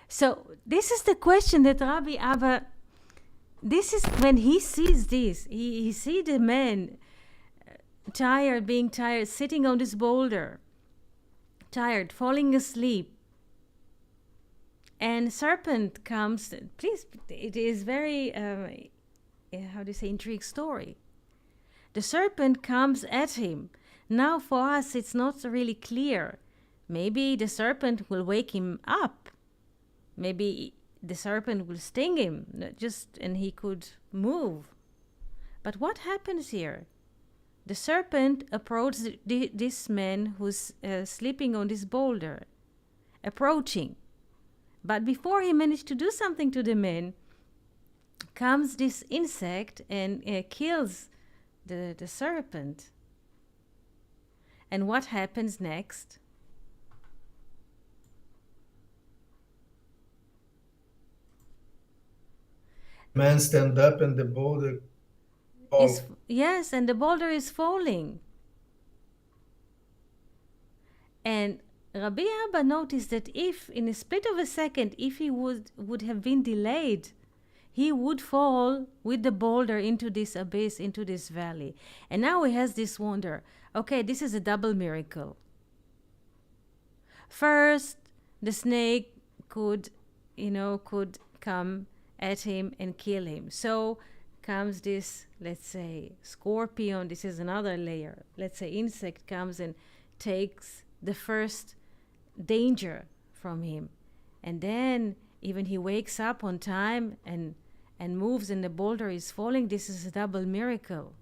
S1: so this is the question that Rabbi Abba, this is when he sees this, he see the man being tired, sitting on this boulder, tired, falling asleep. And serpent comes, please, it is very, how do you say, intrigue story. The serpent comes at him. Now for us, it's not really clear. Maybe the serpent will wake him up. Maybe the serpent will sting him, and he could move. But what happens here? The serpent approaches this man who's sleeping on this boulder, approaching. But before he managed to do something to the man, comes this insect and kills the serpent. And what happens next?
S2: Man stand up and the boulder falls.
S1: Yes, and the boulder is falling. And Rabbi Abba noticed that if in a split of a second, if he would have been delayed, he would fall with the boulder into this abyss, into this valley. And now he has this wonder. Okay, this is a double miracle. First, the snake could come at him and kill him. So comes this, let's say, scorpion. This is another layer. Let's say insect comes and takes the first danger from him. And then even he wakes up on time and moves and the boulder is falling. This is a double miracle.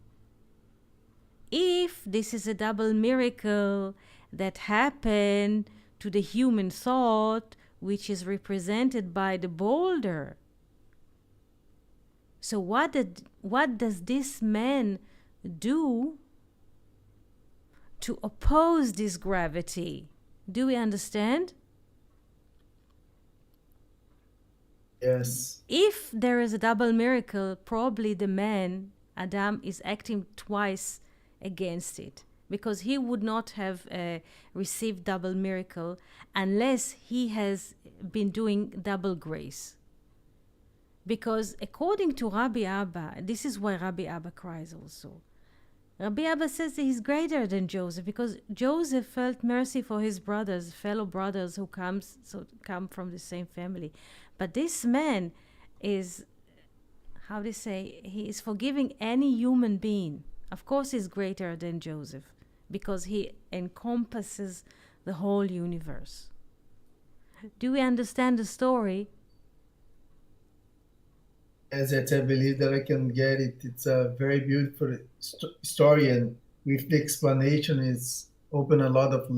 S1: If this is a double miracle that happened to the human thought, which is represented by the boulder, so what does this man do to oppose this gravity? Do we understand?
S2: Yes.
S1: If there is a double miracle, probably the man, Adam, is acting twice against it, because he would not have received double miracle unless he has been doing double grace. Because according to Rabbi Abba, this is why Rabbi Abba cries also. Rabbi Abba says that he's greater than Joseph, because Joseph felt mercy for his brothers, fellow brothers who come from the same family. But this man is, how do you say, he is forgiving any human being. Of course he's greater than Joseph, because he encompasses the whole universe. Do we understand the story?
S2: Yes, I believe that I can get it. It's a very beautiful story, and with the explanation, it's opened a lot of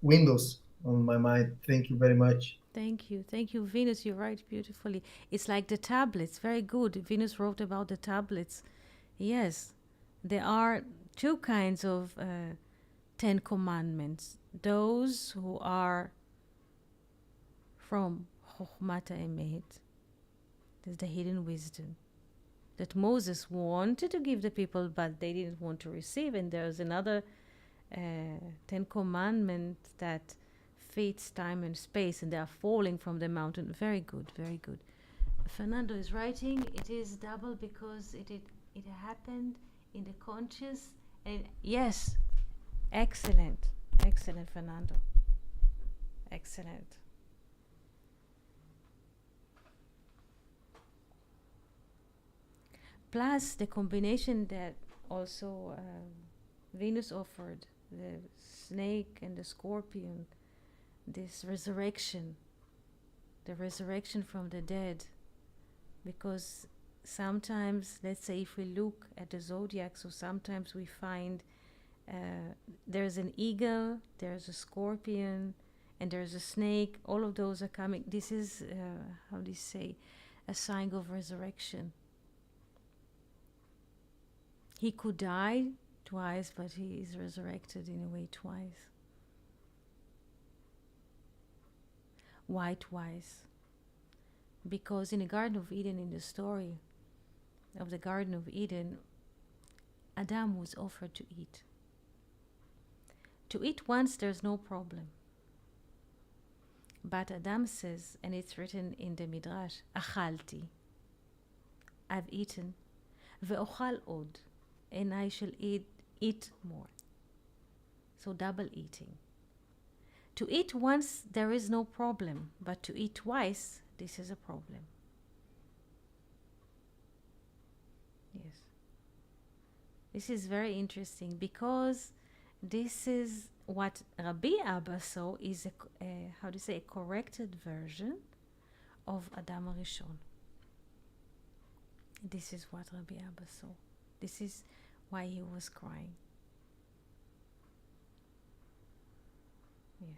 S2: windows on my mind. Thank you very much.
S1: Thank you, Venus. You write beautifully. It's like the tablets. Very good. Venus wrote about the tablets. Yes, there are two kinds of 10 commandments. Those who are from Chokhmat HaEmet. There's the hidden wisdom that Moses wanted to give the people, but they didn't want to receive. And there's another 10 commandments that fits time and space, and they are falling from the mountain. Very good, very good. Fernando is writing, it is double because it happened in the conscious. And yes, excellent, Fernando. Excellent. Plus the combination that also Venus offered, the snake and the scorpion, this resurrection, the resurrection from the dead. Because sometimes, let's say if we look at the zodiac, so sometimes we find there's an eagle, there's a scorpion, and there's a snake. All of those are coming. This is, how do you say, a sign of resurrection. He could die twice, but he is resurrected in a way twice. Why twice? Because in the Garden of Eden, in the story of the Garden of Eden, Adam was offered to eat. To eat once, there's no problem. But Adam says, and it's written in the Midrash, Achalti, I've eaten, ve'ochal od, and I shall eat more. So double eating. To eat once, there is no problem, but to eat twice, this is a problem. Yes. This is very interesting because this is what Rabbi Abba saw is how do you say, a corrected version of Adam Rishon. This is what Rabbi Abba saw. This is why he was crying. Yes.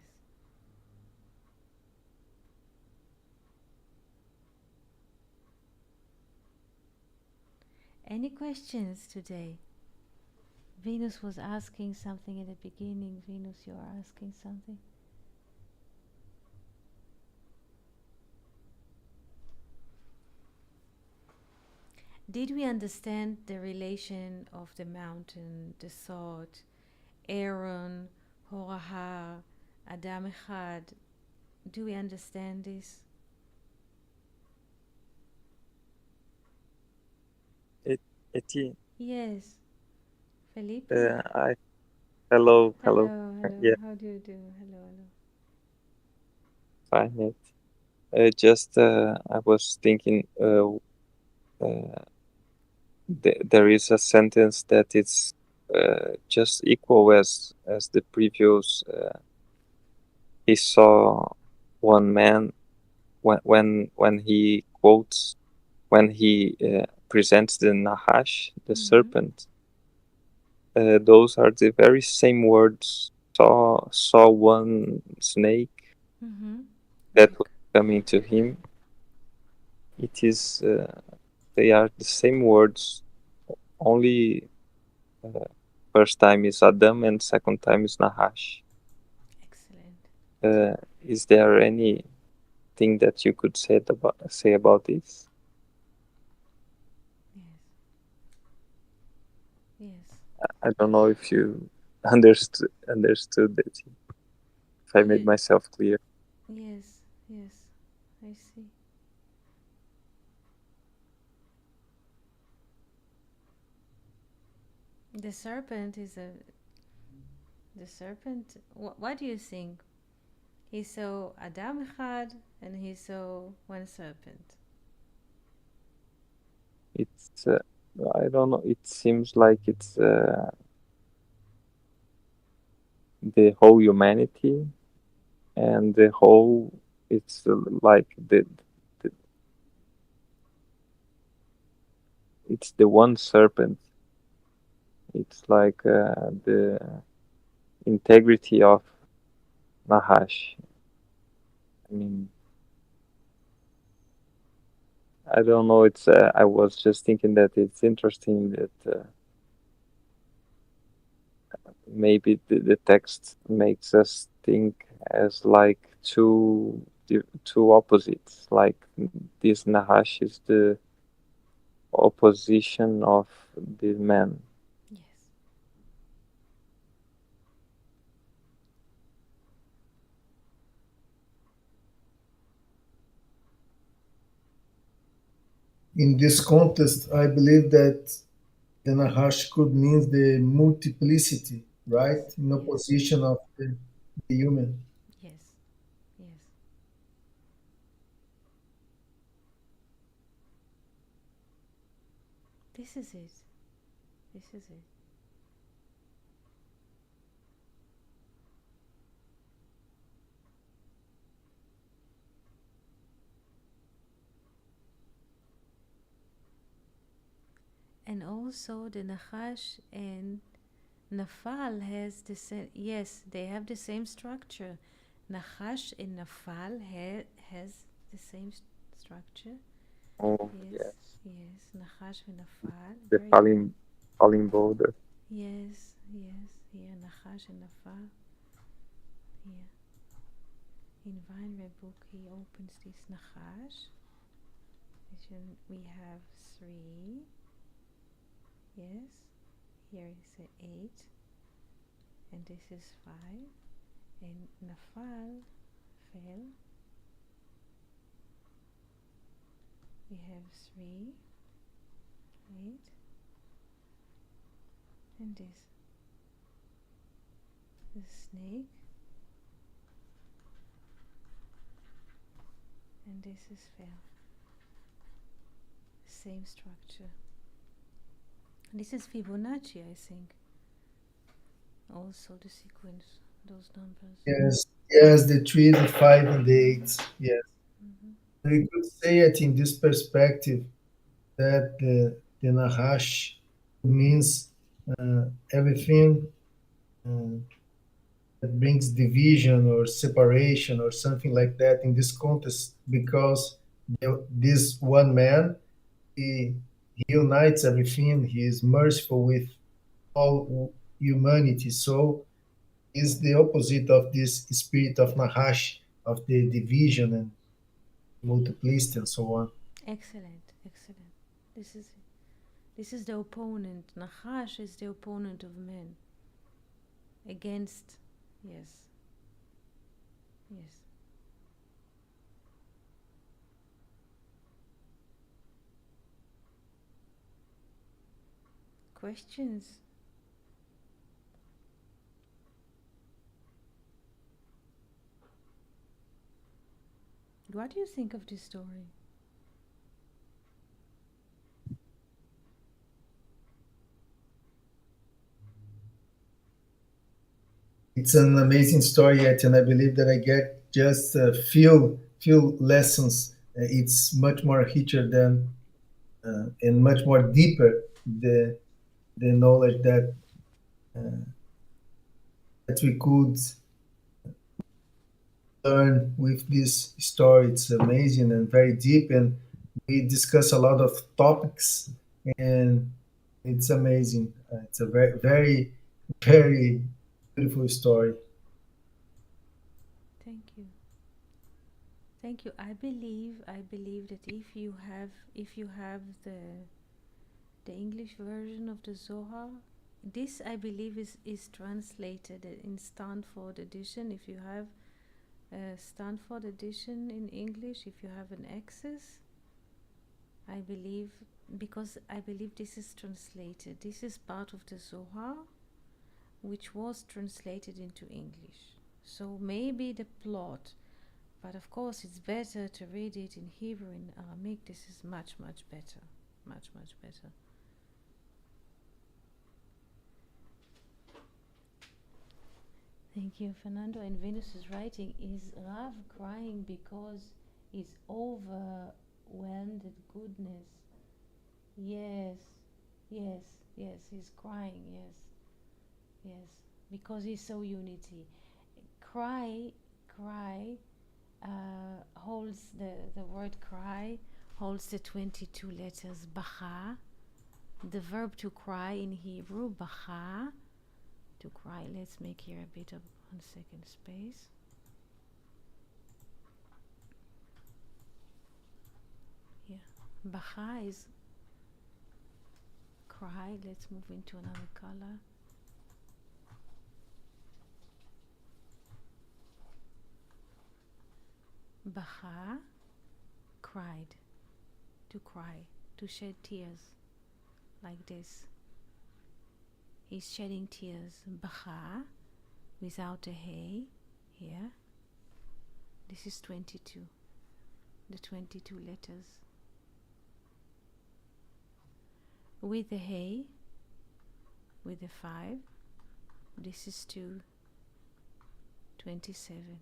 S1: Any questions today? Venus was asking something in the beginning. Venus, you are asking something? Did we understand the relation of the mountain, the salt, Aaron, Horahar, Adam Echad? Do we understand this?
S3: Etienne,
S1: Yes. Felipe?
S3: hello.
S1: Hello, hello.
S3: Yeah,
S1: How do you do? Hello, hello.
S3: fine. I was thinking, there is a sentence that it's just equal as the previous. He saw one man when he quotes when he presents the Nahash, the serpent. Those are the very same words. Saw one snake that was coming to him. It is they are the same words, only first time is Adam and second time is Nahash.
S1: Excellent.
S3: Is there anything that you could say about this?
S1: Yes. Yes.
S3: I don't know if you understood it. If I made myself clear.
S1: Yes, yes, I see. The serpent is a. The serpent. What do you think? He saw Adam Echad and he saw one serpent.
S3: It's I don't know. It seems like it's the whole humanity and the whole. It's like the it's the one serpent. It's like the integrity of Nahash. I mean, I don't know. It's I was just thinking that it's interesting that maybe the text makes us think as like two opposites. Like this Nahash is the opposition of the man.
S1: Yes.
S2: In this context, I believe that the Nahash could means the multiplicity, right?
S1: Yes.
S2: In
S1: Yes.
S2: opposition of the human.
S1: Yes. Yes. This is it. This is it. And also the Nachash and Nafal has the same. Yes, they have the same structure. Nachash and Nafal has the same structure.
S3: Oh
S1: Yes,
S3: yes,
S1: yes. Nachash and Nafal.
S3: the
S1: Very.
S3: falling boulder.
S1: Yes, yes. Here Nachash and Nafal. Here in Weinberg book he opens this Nachash. We have 3. Yes. Here is a 8. And this is 5. And Nafal fell. We have 3, 8, and this. the snake, and this is fell. Same structure. This is Fibonacci, I think. Also the sequence, those numbers.
S2: Yes, the 3, the 5, and the 8. Yes. We could say it in this perspective that the Nahash means everything that brings division or separation or something like that in this context, because this one man, he unites everything. He is merciful with all humanity. So is the opposite of this spirit of Nahash, of the division and multiplicity and so on.
S1: Excellent, excellent. This is the opponent. Nahash is the opponent of man. Against, yes. Questions? What do you think of this story?
S2: It's an amazing story yet, and I believe that I get just a few lessons. It's much more richer than and much more deeper the knowledge that we could learn with this story. It's amazing and very deep, and we discuss a lot of topics, and it's amazing. It's a very, very beautiful story.
S1: Thank you. Thank you. I believe that if you have the English version of the Zohar, this I believe is translated in Stanford edition. If you have a Stanford edition in English, if you have an access, I believe, because I believe this is translated. This is part of the Zohar, which was translated into English. So maybe the plot, but of course it's better to read it in Hebrew, in Aramaic. This is much better. Much better. Thank you, Fernando. And Venus is writing, is Rav crying because he's overwhelmed with goodness? Yes, he's crying, yes, because he's so unity. Cry holds the word cry, holds the 22 letters, bacha. The verb to cry in Hebrew, bacha, to cry. Let's make here a bit of 1 second space. Yeah, bacha is cry. Let's move into another color. Bacha, cried, to cry, to shed tears, like this. He's shedding tears. Bacha, without the hay, here. This is 22, the 22 letters. With the hay, with the 5, this is 2, 27.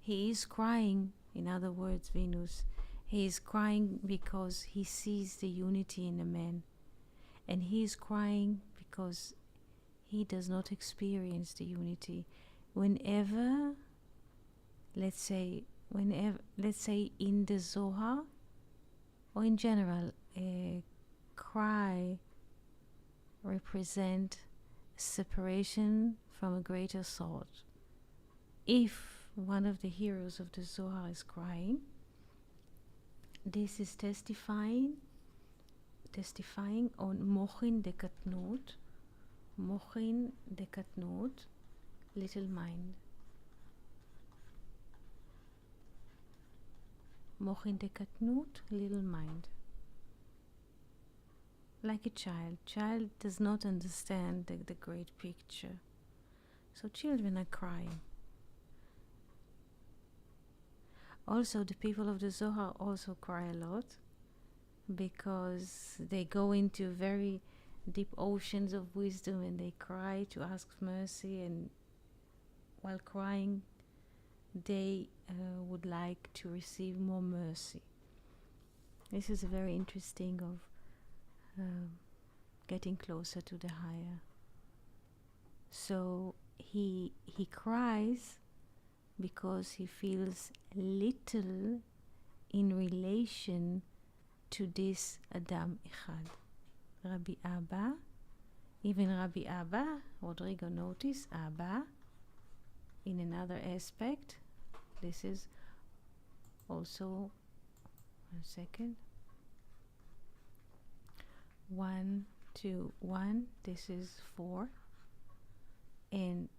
S1: He is crying, in other words, Venus, he is crying because he sees the unity in the man. And he is crying because he does not experience the unity. Whenever, let's say in the Zohar, or in general, a cry represent separation from a greater thought. If one of the heroes of the Zohar is crying, this is testifying on mochin de katnut, little mind. Mochin de katnut, little mind. Like a child does not understand the great picture. So children are crying. Also, the people of the Zohar also cry a lot because they go into very deep oceans of wisdom and they cry to ask mercy, and while crying they would like to receive more mercy. This is very interesting of getting closer to the higher. So he cries because he feels little in relation to this Adam Echad. Rabbi Abba, even Rabbi Abba, Rodrigo noticed Abba in another aspect. This is also, 1 second, 1, 2, 1, this is 4, and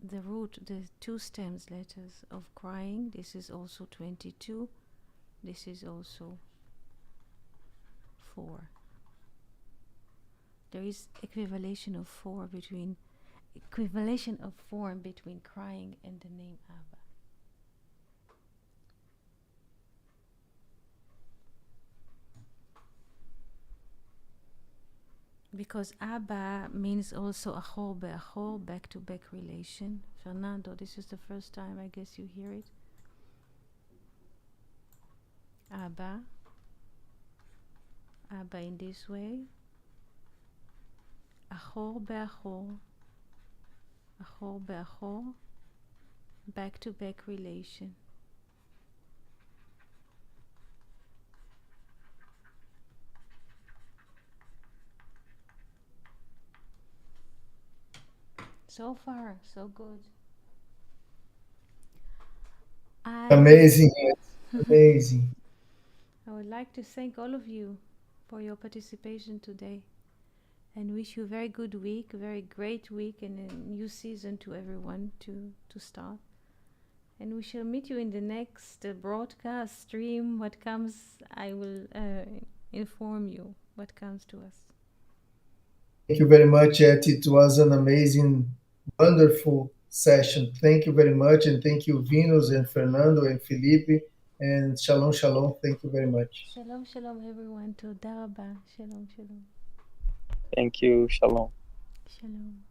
S1: the root, the two stems letters of crying, this is also 22, this is also 4. There is equivalation of form between crying and the name Abba. Because Abba means also achor be'achor, back-to-back relation. Fernando, this is the first time I guess you hear it. Abba in this way. Achor be'achor, back-to-back relation. So far, so good.
S2: Amazing. Amazing.
S1: I would like to thank all of you for your participation today and wish you a very good week, a very great week, and a new season to everyone to start. And we shall meet you in the next broadcast stream. What comes, I will inform you what comes to us.
S2: Thank you very much, Etty. It was an amazing, wonderful session. Thank you very much, and thank you, Venus and Fernando and Felipe, and Shalom, Shalom. Thank you very much.
S1: Shalom, shalom, everyone. Toda rabba. Shalom, shalom.
S3: Thank you. Shalom.
S1: Shalom.